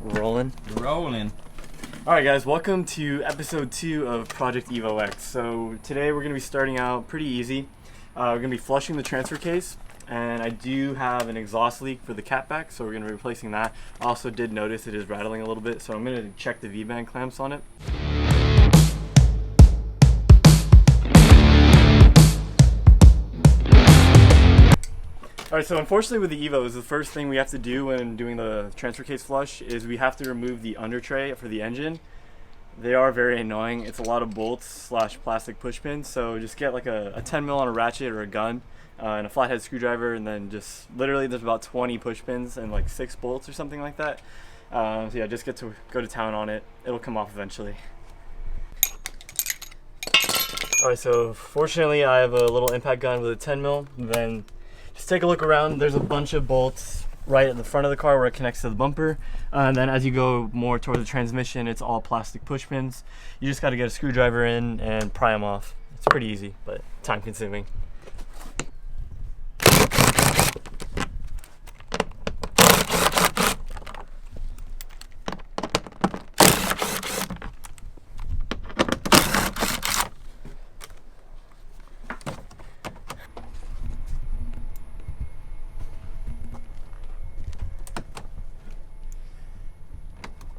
Rolling. Rolling. Alright guys, welcome to episode 2 of Project Evo X. So today we're going to be starting out pretty easy. We're going to be flushing the transfer case, and I do have an exhaust leak for the catback, so we're going to be replacing that. I also did notice it is rattling a little bit, so I'm going to check the V-band clamps on it. Alright, so unfortunately with the Evos, the first thing we have to do when doing the transfer case flush is we have to remove the under tray for the engine. They are very annoying. It's a lot of bolts slash plastic push pins, so just get like a 10 mil on a ratchet or a gun and a flathead screwdriver, and then just literally there's about 20 push pins and like 6 bolts or something like that. So yeah, just go to town on it. It'll come off eventually. Alright, so fortunately I have a little impact gun with a 10 mil. Then just take a look around. There's a bunch of bolts right at the front of the car where it connects to the bumper. And then as you go more towards the transmission, it's all plastic push pins. You just got to get a screwdriver in and pry them off. It's pretty easy, but time consuming.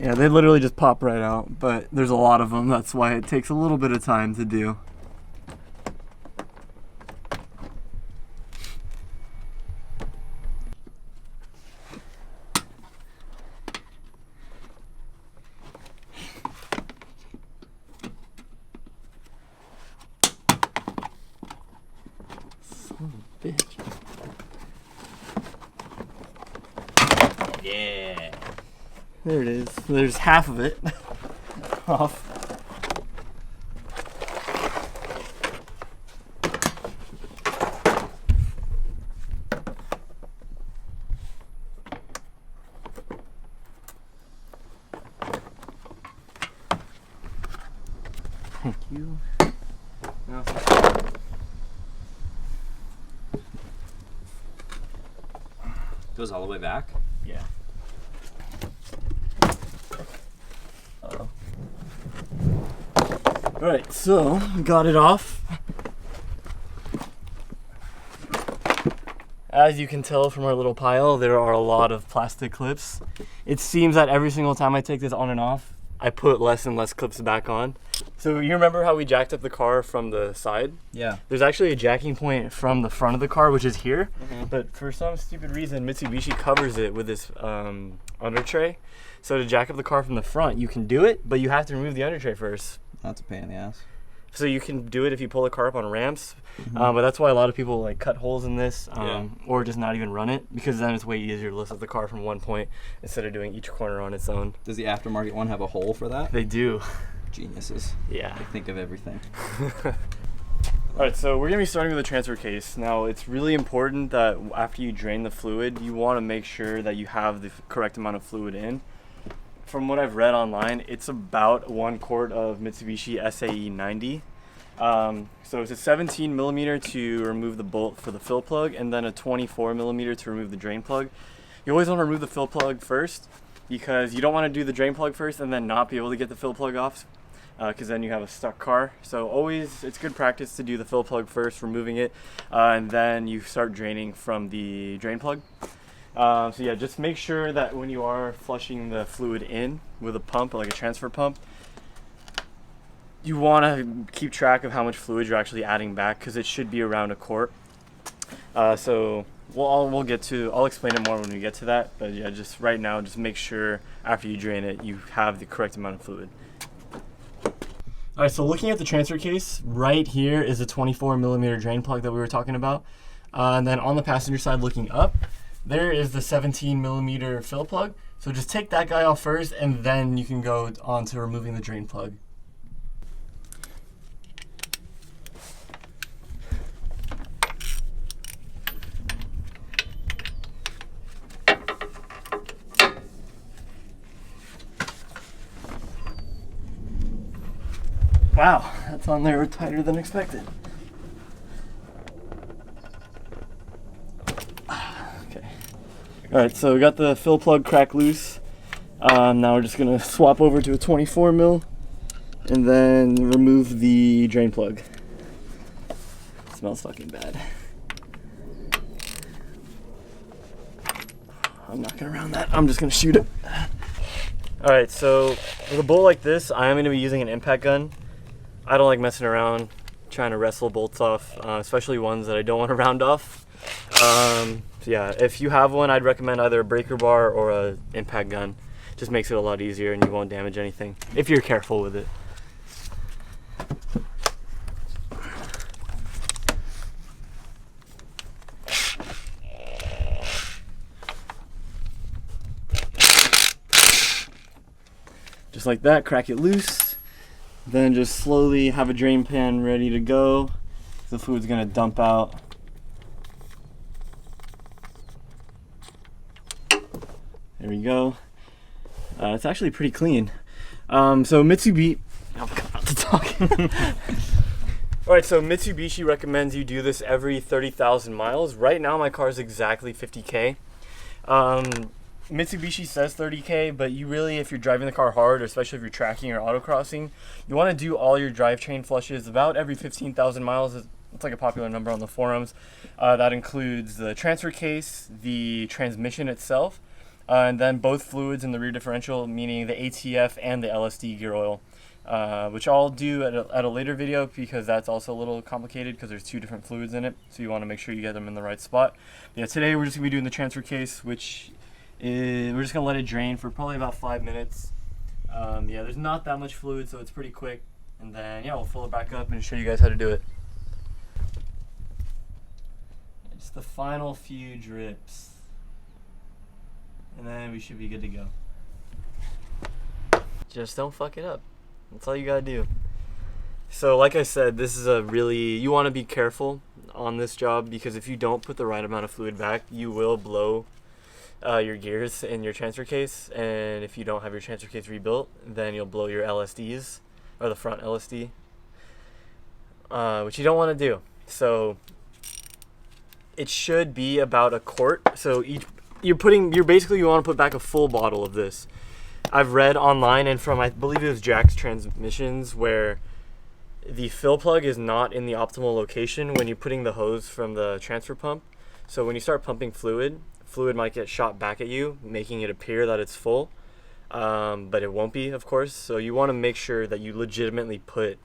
Yeah, they literally just pop right out, but there's a lot of them. That's why it takes a little bit of time to do. Son of a bitch. Yeah. There it is. There's half of it off. Thank you. Now, Goes all the way back. yeah. Alright, so got it off. As you can tell from our little pile, there are a lot of plastic clips. It seems that every single time I take this on and off, I put less and less clips back on. So you remember how we jacked up the car from the side? Yeah. There's actually a jacking point from the front of the car, which is here. But for some stupid reason, Mitsubishi covers it with this under tray. So to jack up the car from the front, you can do it, but you have to remove the under tray first. That's a pain in the ass. So you can do it if you pull the car up on ramps, but that's why a lot of people like cut holes in this, or just not even run it, because then it's way easier to lift up the car from one point instead of doing each corner on its own. Does the aftermarket one have a hole for that? They do. Geniuses. Yeah. They think of everything. Alright, so we're going to be starting with the transfer case. Now, it's really important that after you drain the fluid, you want to make sure that you have the correct amount of fluid in. From what I've read online, it's about 1 quart of Mitsubishi SAE 90. So it's a 17 millimeter to remove the bolt for the fill plug, and then a 24 millimeter to remove the drain plug. You always want to remove the fill plug first, because you don't want to do the drain plug first and then not be able to get the fill plug off, because then you have a stuck car. So always, it's good practice to do the fill plug first, removing it, and then you start draining from the drain plug. So yeah, just make sure that when you are flushing the fluid in with a pump, like a transfer pump, you want to keep track of how much fluid you're actually adding back, because it should be around 1 quart. So I'll explain it more when we get to that, but yeah, just right now, just make sure after you drain it, you have the correct amount of fluid. Alright, so looking at the transfer case, right here is a 24 millimeter drain plug that we were talking about. And then on the passenger side looking up, there is the 17 millimeter fill plug. So just take that guy off first, and then you can go on to removing the drain plug. Wow, that's on there tighter than expected. Okay. Alright, so we got the fill plug crack loose. Now we're just gonna swap over to a 24 mil and then remove the drain plug. It smells fucking bad. I'm not gonna round that. I'm just gonna shoot it. All right, so with a bolt like this, I am gonna be using an impact gun. I don't like messing around trying to wrestle bolts off, especially ones that I don't want to round off. So yeah, if you have one, I'd recommend either a breaker bar or a impact gun. Just makes it a lot easier and you won't damage anything if you're careful with it. Just like that, crack it loose. Then just slowly have a drain pan ready to go. The fluid's gonna dump out. There we go. It's actually pretty clean. So Mitsubishi, Alright, so Mitsubishi recommends you do this every 30,000 miles. Right now my car is exactly 50K. Mitsubishi says 30K, but you really, if you're driving the car hard, or especially if you're tracking or autocrossing, you want to do all your drivetrain flushes about every 15,000 miles. It's like a popular number on the forums. That includes the transfer case, the transmission itself, and then both fluids in the rear differential, meaning the ATF and the LSD gear oil, which I'll do at a later video because that's also a little complicated because there's two different fluids in it, so you want to make sure you get them in the right spot. Yeah, today we're just going to be doing the transfer case, which we're just going to let it drain for probably about 5 minutes. Yeah, there's not that much fluid, so it's pretty quick. And then, yeah, we'll fill it back up and show you guys how to do it. Just the final few drips. And then we should be good to go. Just don't fuck it up. That's all you gotta do. So like I said, this is you want to be careful on this job because if you don't put the right amount of fluid back, you will blow your gears in your transfer case, and if you don't have your transfer case rebuilt, then you'll blow your LSDs, or the front LSD, which you don't want to do. So it should be about a quart. So you want to put back a full bottle of this. I've read online and from, I believe it was Jack's Transmissions, where the fill plug is not in the optimal location when you're putting the hose from the transfer pump. So when you start pumping fluid might get shot back at you, making it appear that it's full, but it won't be, of course. So you want to make sure that you legitimately put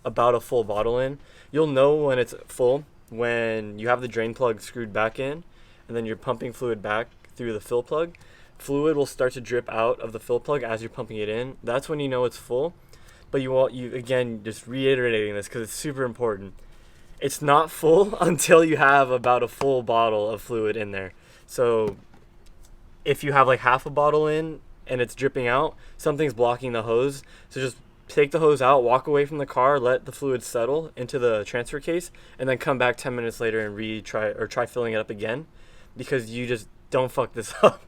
about a full bottle in. You'll know when it's full when you have the drain plug screwed back in, and then you're pumping fluid back through the fill plug. Fluid will start to drip out of the fill plug as you're pumping it in. That's when you know it's full. But again, just reiterating this because it's super important. It's not full until you have about a full bottle of fluid in there. So if you have like half a bottle in and it's dripping out, something's blocking the hose. So just take the hose out, walk away from the car, let the fluid settle into the transfer case, and then come back 10 minutes later and try filling it up again, because you just don't fuck this up.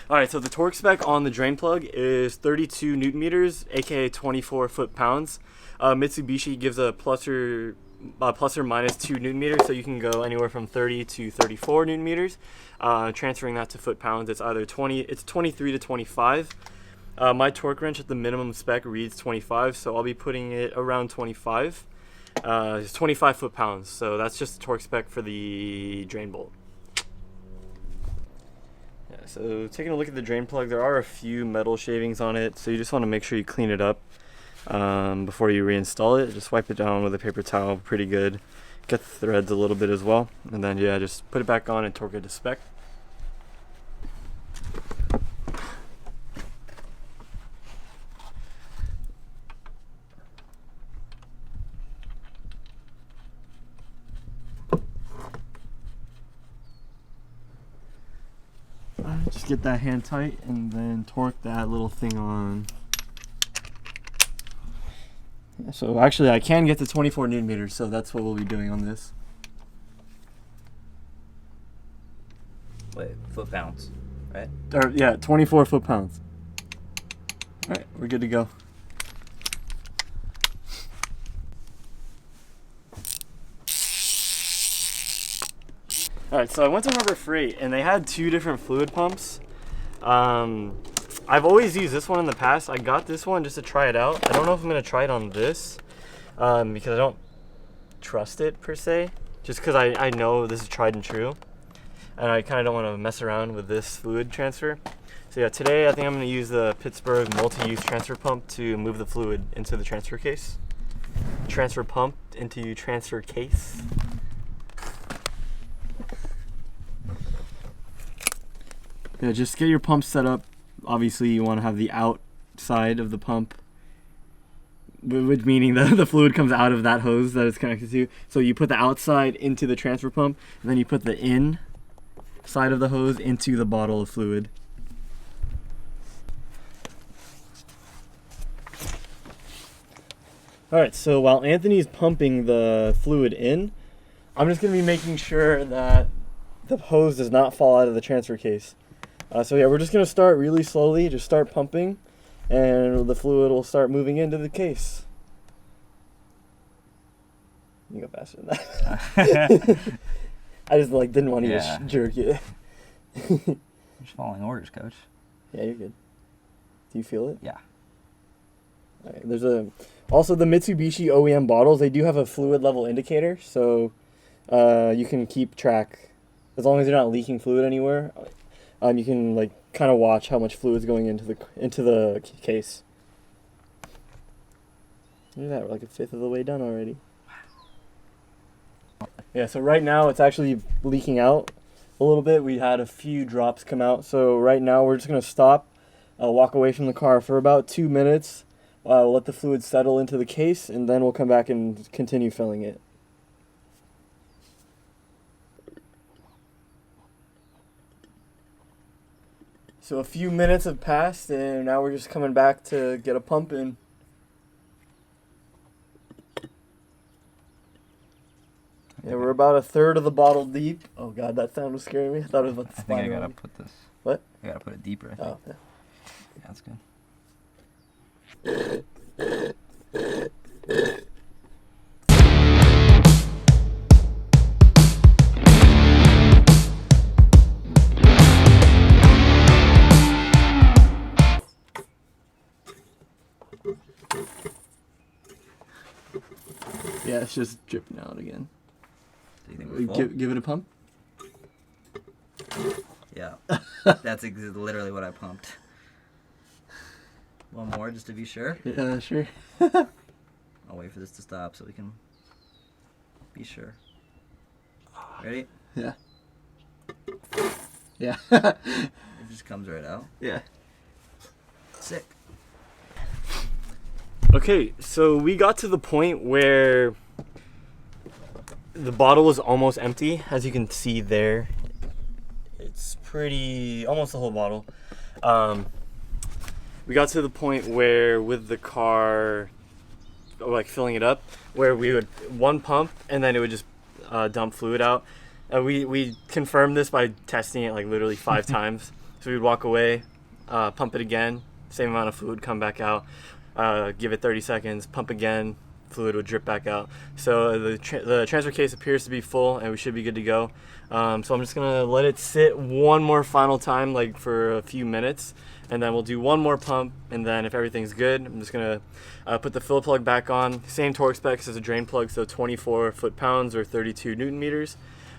Alright, so the torque spec on the drain plug is 32 newton meters, aka 24 foot-pounds. Mitsubishi gives a plus or minus 2 newton meters, so you can go anywhere from 30 to 34 newton meters. Transferring that to foot-pounds, it's either 23 to 25. My torque wrench at the minimum spec reads 25, so I'll be putting it around 25. It's 25 foot-pounds, so that's just the torque spec for the drain bolt. Yeah, so taking a look at the drain plug, there are a few metal shavings on it, so you just want to make sure you clean it up before you reinstall it. Just wipe it down with a paper towel pretty good. Get the threads a little bit as well, and then yeah, just put it back on and torque it to spec. Just get that hand tight and then torque that little thing on. Yeah, so actually I can get to 24 newton meters, so that's what we'll be doing on this. Wait, foot-pounds, right? Yeah, 24 foot-pounds. Alright, we're good to go. Alright, so I went to Harbor Freight and they had two different fluid pumps. I've always used this one in the past. I got this one just to try it out. I don't know if I'm gonna try it on this because I don't trust it per se. Just because I know this is tried and true, and I kind of don't want to mess around with this fluid transfer. So yeah, today I think I'm gonna use the Pittsburgh multi-use transfer pump to move the fluid into the transfer case. Transfer pump into transfer case. Yeah, just get your pump set up. Obviously, you want to have the outside of the pump, which meaning the fluid comes out of that hose that it's connected to. So you put the outside into the transfer pump, and then you put the in side of the hose into the bottle of fluid. Alright, so while Anthony's pumping the fluid in, I'm just going to be making sure that the hose does not fall out of the transfer case. So yeah, we're just going to start really slowly, just start pumping, and the fluid will start moving into the case. You go faster than that. I just didn't want to just jerk it. Just following orders, coach. Yeah, you're good. Do you feel it? Yeah. All right, there's also the Mitsubishi OEM bottles, they do have a fluid level indicator, so you can keep track as long as you're not leaking fluid anywhere. You can kind of watch how much fluid is going into the case. Look at that, we're like a fifth of the way done already. Yeah, so right now it's actually leaking out a little bit. We had a few drops come out, so right now we're just gonna stop, walk away from the car for about 2 minutes. We'll let the fluid settle into the case, and then we'll come back and continue filling it. So a few minutes have passed, and now we're just coming back to get a pump in. Yeah, we're about a third of the bottle deep. Oh god, that sound was scaring me. I thought it was about the I think I gotta put this. What? I gotta put it deeper, I think. Oh, yeah. Yeah, that's good. Yeah, it's just dripping out again. Do you think we're full? Give it a pump? Yeah. That's literally what I pumped. One more just to be sure. Yeah, sure. I'll wait for this to stop so we can be sure. Ready? Yeah. Yeah. It just comes right out. Yeah. Sick. Okay, so we got to the point where the bottle is almost empty. As you can see there, it's almost the whole bottle. We got to the point where with the car filling it up, where we would one pump and then it would just dump fluid out. We confirmed this by testing it literally 5 times. So we'd walk away, pump it again, same amount of fluid, come back out, give it 30 seconds, pump again, fluid would drip back out. So the transfer case appears to be full and we should be good to go. So I'm just gonna let it sit one more final time, for a few minutes, and then we'll do one more pump, and then if everything's good, I'm just gonna put the fill plug back on. Same torque specs as a drain plug, so 24 foot-pounds or 32 Newton meters.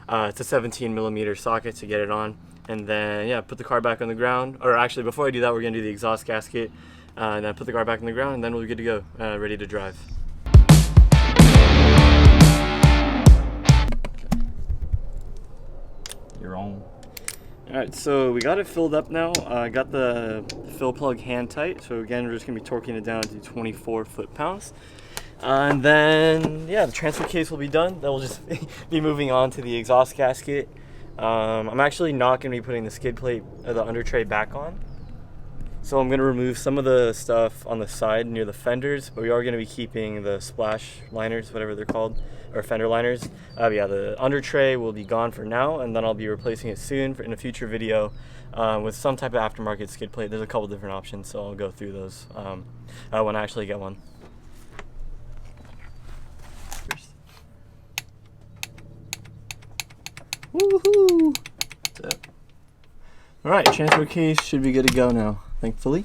It's a 17 millimeter socket to get it on, and then put the car back on the ground. Or actually, before I do that, we're gonna do the exhaust gasket, and then put the car back on the ground, and then we'll be good to go, ready to drive. You're on. Alright, so we got it filled up now. I got the fill plug hand tight. So again, we're just going to be torquing it down to 24 foot-pounds. And then, the transfer case will be done. Then we'll just be moving on to the exhaust gasket. I'm actually not going to be putting the skid plate or the under tray back on. So I'm going to remove some of the stuff on the side near the fenders, but we are going to be keeping the splash liners, whatever they're called, or fender liners. The under tray will be gone for now, and then I'll be replacing it soon in a future video with some type of aftermarket skid plate. There's a couple different options, so I'll go through those when I actually get one. Woohoo! That's it. Alright, transfer case should be good to go now. thankfully.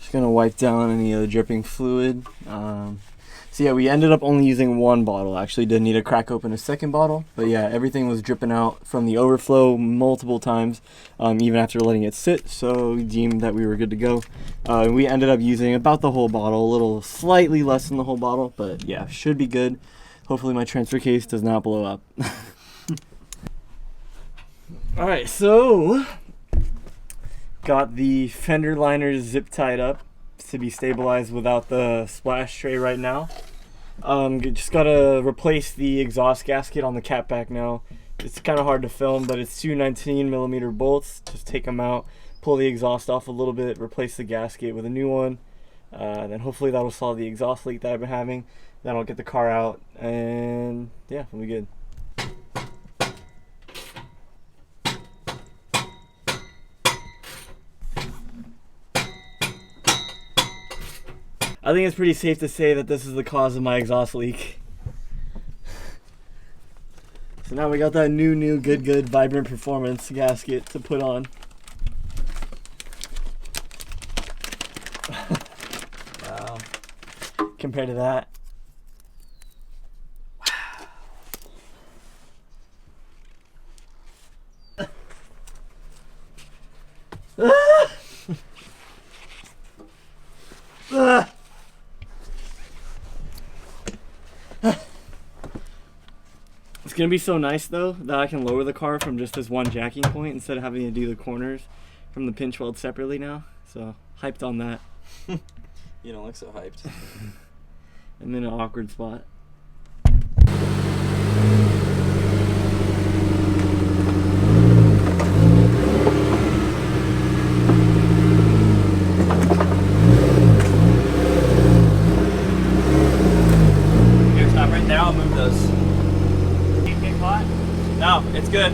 Just gonna wipe down any of the dripping fluid. So yeah, we ended up only using one bottle. Actually did need to crack open a second bottle, but yeah, everything was dripping out from the overflow multiple times, even after letting it sit, so we deemed that we were good to go. We ended up using about the whole bottle, a little slightly less than the whole bottle, but yeah, should be good. Hopefully my transfer case does not blow up. Alright, so got the fender liners zip tied up to be stabilized without the splash tray right now. Just gotta replace the exhaust gasket on the catback now. It's kind of hard to film, but it's two 19mm bolts. Just take them out, pull the exhaust off a little bit, replace the gasket with a new one. Then hopefully that'll solve the exhaust leak that I've been having. Then I'll get the car out, and yeah, we'll be good. I think it's pretty safe to say that this is the cause of my exhaust leak. So now we got that new good Vibrant Performance gasket to put on. Wow. Compared to that. Wow. It's gonna be so nice though that I can lower the car from just this one jacking point instead of having to do the corners from the pinch weld separately now. So hyped on that. You don't look so hyped. I'm in an awkward spot. Here, stop right there. I'll move those. Can't get caught? No, it's good.